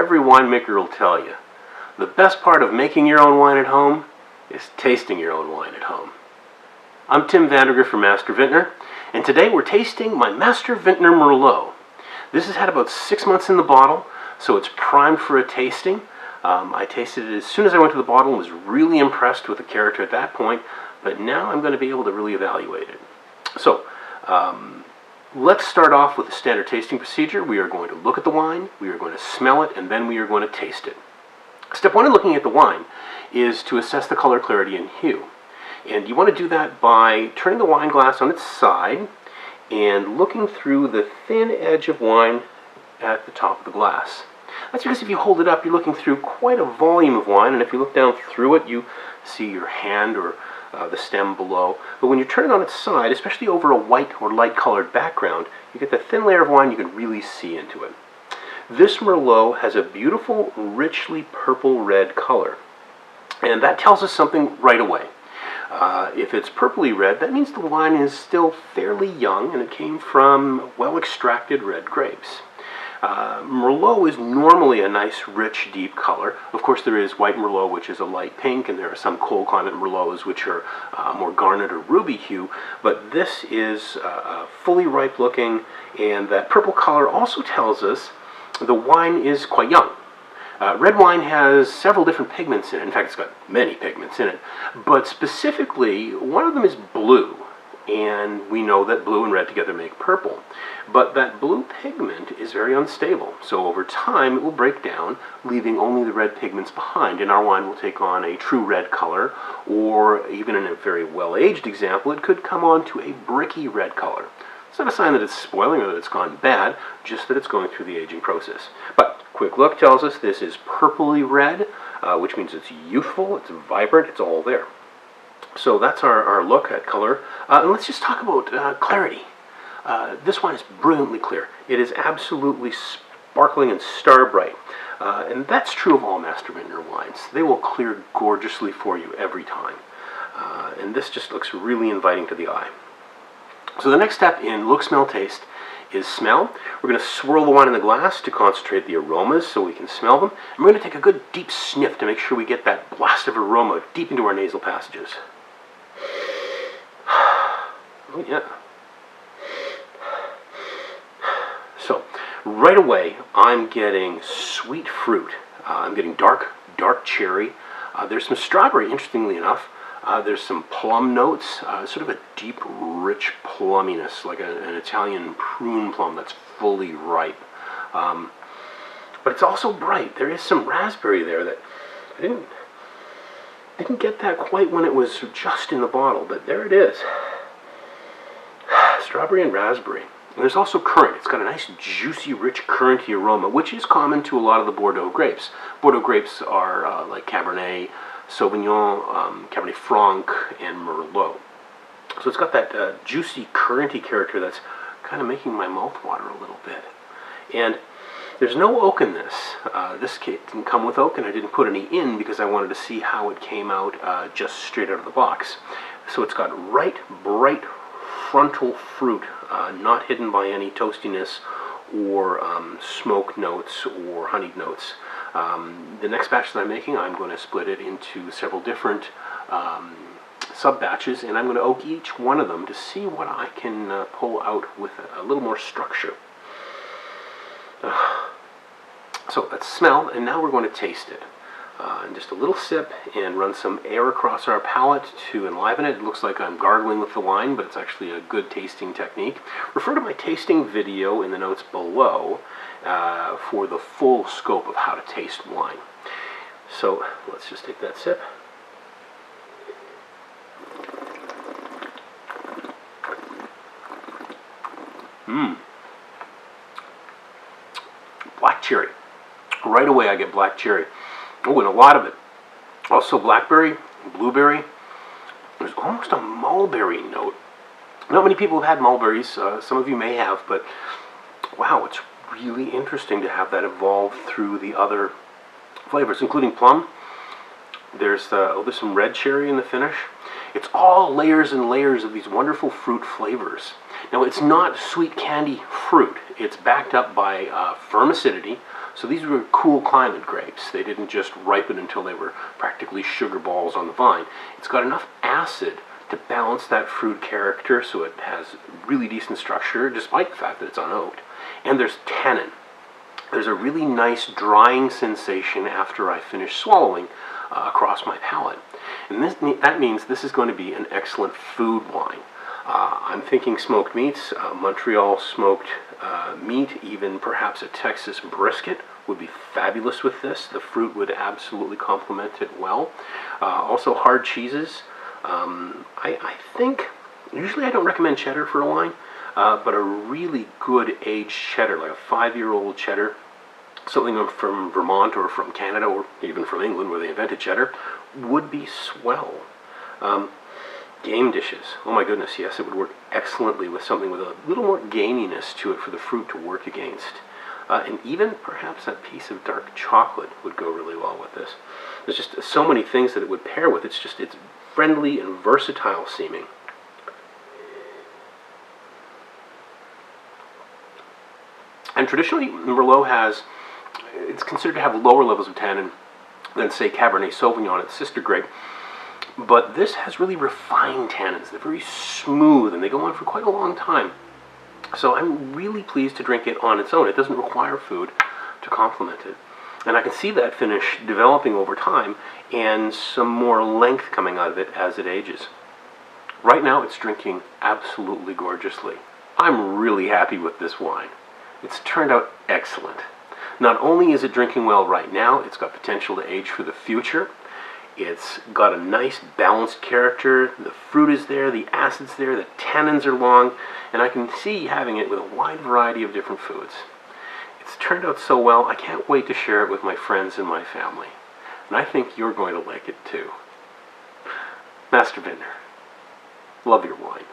Every winemaker will tell you, the best part of making your own wine at home is tasting your own wine at home. I'm Tim Vandergriff from Master Vintner, and today we're tasting my Master Vintner Merlot. This has had about 6 months in the bottle, so it's primed for a tasting. I tasted it as soon as I went to the bottle and was really impressed with the character at that point, but now I'm going to be able to really evaluate it. So, let's start off with the standard tasting procedure. We are going to look at the wine, we are going to smell it, and then we are going to taste it. Step one in looking at the wine is to assess the color, clarity, and hue. And you want to do that by turning the wine glass on its side and looking through the thin edge of wine at the top of the glass. That's because if you hold it up, you're looking through quite a volume of wine, and if you look down through it, you see your hand or the stem below. But when you turn it on its side, especially over a white or light colored background, you get the thin layer of wine, you can really see into it. This Merlot has a beautiful, richly purple-red color, and that tells us something right away. If it's purpley red, that means the wine is still fairly young and it came from well-extracted red grapes. Merlot is normally a nice, rich, deep color. Of course, there is white Merlot, which is a light pink, and there are some cold climate Merlots, which are more garnet or ruby hue. But this is fully ripe looking, and that purple color also tells us the wine is quite young. Red wine has several different pigments in it. In fact, it's got many pigments in it. But specifically, one of them is blue. And we know that blue and red together make purple. But that blue pigment is very unstable. So over time, it will break down, leaving only the red pigments behind. And our wine will take on a true red color, or even in a very well-aged example, it could come on to a bricky red color. It's not a sign that it's spoiling or that it's gone bad, just that it's going through the aging process. But quick look tells us this is purpley red, which means it's youthful, it's vibrant, it's all there. So that's our look at color. And let's just talk about clarity. This wine is brilliantly clear. It is absolutely sparkling and star bright. And that's true of all Master Vintner wines. They will clear gorgeously for you every time. And this just looks really inviting to the eye. So the next step in look, smell, taste is smell. We're going to swirl the wine in the glass to concentrate the aromas so we can smell them. And we're going to take a good deep sniff to make sure we get that blast of aroma deep into our nasal passages. Oh yeah. So, right away, I'm getting sweet fruit. I'm getting dark cherry. There's some strawberry, interestingly enough. There's some plum notes, sort of a deep, rich plumminess, like an Italian prune plum that's fully ripe. But it's also bright. There is some raspberry there that I didn't get that quite when it was just in the bottle, but there it is. Strawberry and raspberry. And there's also currant. It's got a nice, juicy, rich, curranty aroma, which is common to a lot of the Bordeaux grapes. Bordeaux grapes are like Cabernet Sauvignon, Cabernet Franc, and Merlot. So it's got that juicy, curranty character that's kind of making my mouth water a little bit. And there's no oak in this. This didn't come with oak, and I didn't put any in because I wanted to see how it came out just straight out of the box. So it's got bright frontal fruit, not hidden by any toastiness or smoke notes or honeyed notes. The next batch that I'm making, I'm going to split it into several different sub-batches, and I'm going to oak each one of them to see what I can pull out with a little more structure. So let's smell, and now we're going to taste it. And just a little sip and run some air across our palate to enliven it. It looks like I'm gargling with the wine, but it's actually a good tasting technique. Refer to my tasting video in the notes below for the full scope of how to taste wine. So let's just take that sip. Black cherry. Right away I get black cherry. Oh, and a lot of it. Also blackberry, blueberry. There's almost a mulberry note. Not many people have had mulberries. Some of you may have, but wow, it's really interesting to have that evolve through the other flavors, including plum. There's some red cherry in the finish. It's all layers and layers of these wonderful fruit flavors. Now, it's not sweet candy fruit. It's backed up by firm acidity, So these were cool climate grapes. They didn't just ripen until they were practically sugar balls on the vine. It's got enough acid to balance that fruit character so it has really decent structure, despite the fact that it's unoaked. And there's tannin. There's a really nice drying sensation after I finish swallowing across my palate. And that means this is going to be an excellent food wine. I'm thinking smoked meats, Montreal smoked meat, even perhaps a Texas brisket would be fabulous with this. The fruit would absolutely complement it well. Also hard cheeses. I think, usually I don't recommend cheddar for a wine, but a really good aged cheddar, like a 5-year-old cheddar, something from Vermont or from Canada or even from England where they invented cheddar, would be swell. Game dishes. Oh my goodness, yes, it would work excellently with something with a little more gaminess to it for the fruit to work against. And even perhaps a piece of dark chocolate would go really well with this. There's just so many things that it would pair with. It's friendly and versatile seeming. And traditionally, Merlot it's considered to have lower levels of tannin than, say, Cabernet Sauvignon, its sister grape. But this has really refined tannins. They're very smooth and they go on for quite a long time. So I'm really pleased to drink it on its own. It doesn't require food to complement it. And I can see that finish developing over time and some more length coming out of it as it ages. Right now it's drinking absolutely gorgeously. I'm really happy with this wine. It's turned out excellent. Not only is it drinking well right now, it's got potential to age for the future. It's got a nice balanced character, the fruit is there, the acid's there, the tannins are long, and I can see having it with a wide variety of different foods. It's turned out so well, I can't wait to share it with my friends and my family. And I think you're going to like it too. Master Vintner, love your wine.